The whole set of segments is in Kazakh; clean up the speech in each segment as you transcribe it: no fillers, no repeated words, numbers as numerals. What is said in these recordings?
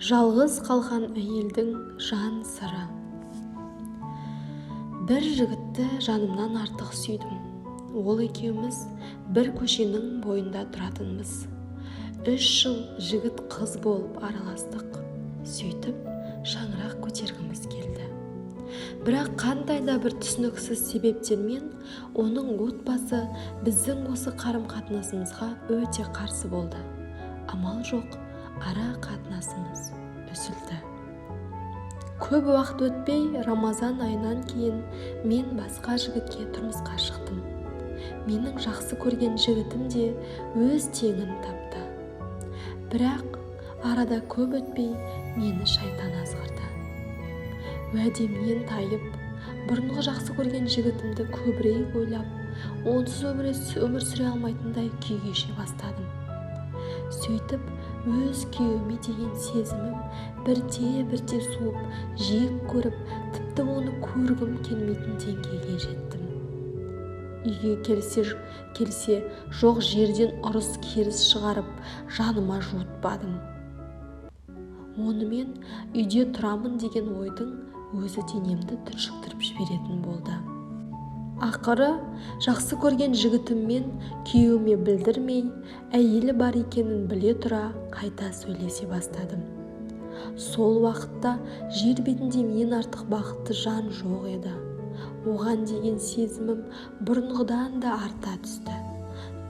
Жалғыз қалған әйелдің жан сыры. Бір жігітті жанымнан артық сүйдім. Ол екеуміз бір көшенің бойында тұратынбыз. 3 жыл жігіт қыз болып араластық. Сөйтіп шаңырақ көтергіміз келді. Бірақ қандай да бір түсініксіз себептермен оның отбасы біздің осы қарым-қатынасымызға өте қарсы болды. Амал жоқ, ара қатынасымыз үзілді. Көп уақыт өтпей Рамазан айынан кейін мен басқа жігітке тұрмысқа шықтым. Менің жақсы көрген жігітім де өз теңін тапты. Бірақ арада көп өтпей мені шайтан азғырды. Уәдемнен тайып, бұрынғы жақсы көрген жігітімді көбірек ойлап, онсыз өмір сүре алмайтындай күй кеше бастадым. Сөйтіп, өз күйеуіме деген сезімім бірте-бірте суып, жек көріп, тіпті оны көргім келмейтін деңгейге жеттім. Үйге келсе, жоқ жерден ұрыс керіс шығарып, жаныма жуытпадым. Онымен үйде тұрамын деген ойдың өзі денемді түршіктіріп жіберетін болды. Ақыры жақсы көрген жігітіммен күйеуіме білдірмей, әйелі бар екенін біле тұра қайта сөйлесе бастадым. Сол уақытта жер бетінде мен артық бақытты жан жоқ еді. Оған деген сезімім бұрынғыдан да арта түсті.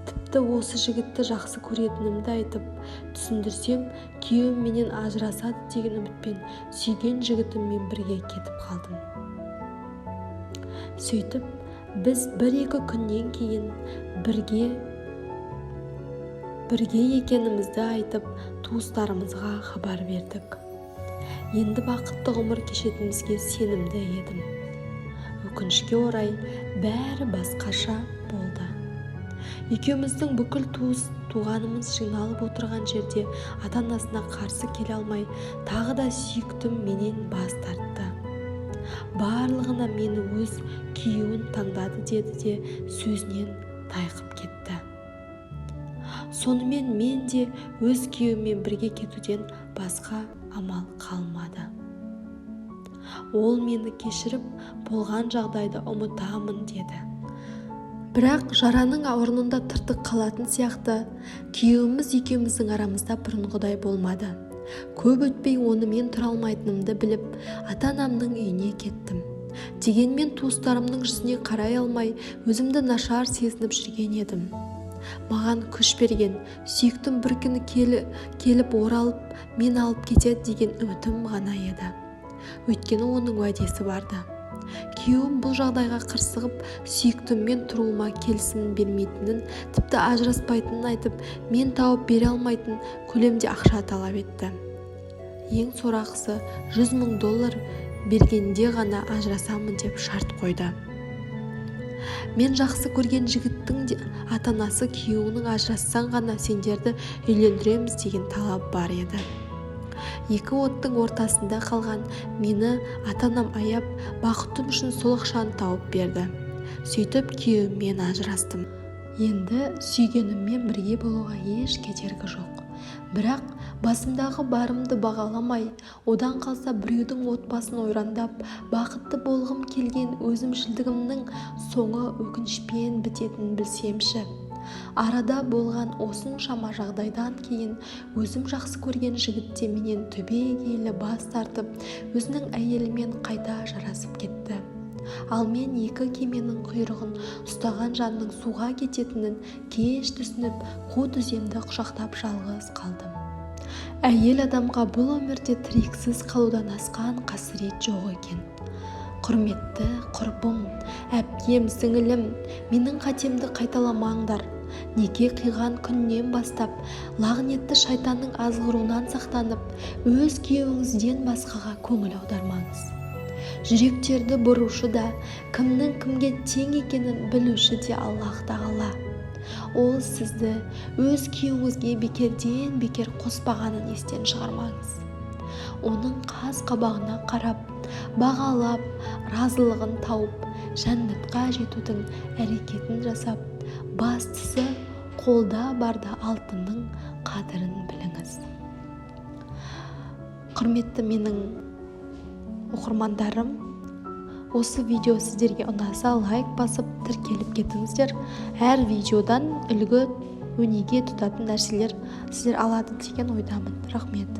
Тіпті осы жігітті жақсы көретінімді айтып, түсіндірсем, күйеуім менен ажырасады деген үмітпен сүйген жігітіммен бірге кетіп қалдым. Сөйтіп, біз 1-2 күннен кейін бірге екенімізді айтып, туыстарымызға хабар бердік. Енді бақытты ғұмыр кешетімізге сенімді едім. Өкінішке орай, бәрі басқаша болды. Екеуміздің бүкіл туғанымыз жиналып отырған жерде ата-анасына қарсы келе алмай, тағы да сүйіктім менен бас тартты. Барлығына мені өз күйеуін таңдады деді де сөзінен тайқып кетті. Сонымен мен де өз күйеуімен бірге кетуден басқа амал қалмады. Ол мені кешіріп, болған жағдайды ұмытамын деді. Бірақ жараның орнында тыртық қалатын сияқты, күйеуіміз екеуміздің арамызда бұрынғыдай болмады. Көп өтпей онымен тұра алмайтынымды біліп, ата-анамның үйіне кеттім. Дегенмен туыстарымның жүзіне қарай алмай, өзімді нашар сезініп жүрген едім. Маған күш берген, сүйіктім бір күні келіп оралып, мен алып кетеді деген үмітім ғана еді. Өйткені оның уәдесі барды. Күйеуім бұл жағдайға қырсығып, сүйіктіммен тұруыма келісімін бермейтінін, тіпті ажыраспайтынын айтып, мен тауып бере алмайтын көлемде ақша талап етті. Ең сорақысы $100,000 бергенде ғана ажырасамын деп шарт қойды. Мен жақсы көрген жігіттің ата-анасы күйеуінің ажырассаң ғана сендерді үйлендіреміз деген талап бар еді. 2 оттың ортасында қалған мені ата-анам аяп, бақытым үшін сол ақшаны тауып берді. Сөйтіп күйеуіммен ажырастым. Енді сүйгеніммен бірге болуға еш кедергі жоқ. Бірақ басымдағы барымды бағаламай, одан қалса біреудің отбасын ойрандап, бақытты болғым келген өзімшілдігімнің соңы өкінішпен бітетінін білсемші. Арада болған осыншама жағдайдан кейін өзім жақсы көрген жігітте менен түбегейлі бас тартып, өзінің әйелімен қайта жарасып кетті. Ал мен 2 кеменің құйрығын ұстаған жанның суға кететінін кеш түсініп, қу тіземді құшақтап жалғыз қалдым. Әйел адамға бұл өмірде тірексіз қалудан асқан қасірет жоқ екен. Құрметті құрбым, әпкем, сіңілім, менің қатемді қайталамаңдар. Неке қиған күннен бастап, лағнетті шайтанның азғыруынан сақтанып, өз күйеуіңізден басқаға көңіл аудармаңыз. Жүректерді бұрушы да, кімнің кімге тең екенін білуші де Аллах Тағала. Ол сізді өз күйеуіңізге бекерден бекер қоспағанын естен шығармаңыз. Оның қас-қабағына қарап, бағалап, разылығын тауып, жәннатқа жетудің әрекетін жасап, бастысы қолда барда алтынның қадірін біліңіз. Құрметті менің оқырмандарым, осы видео сіздерге ұнаса лайк басып тіркеліп кетіңіздер. Әр видеодан үлгі өнеге тұтатын нәрселер сіздер алады деген ойдамын. Рахмет.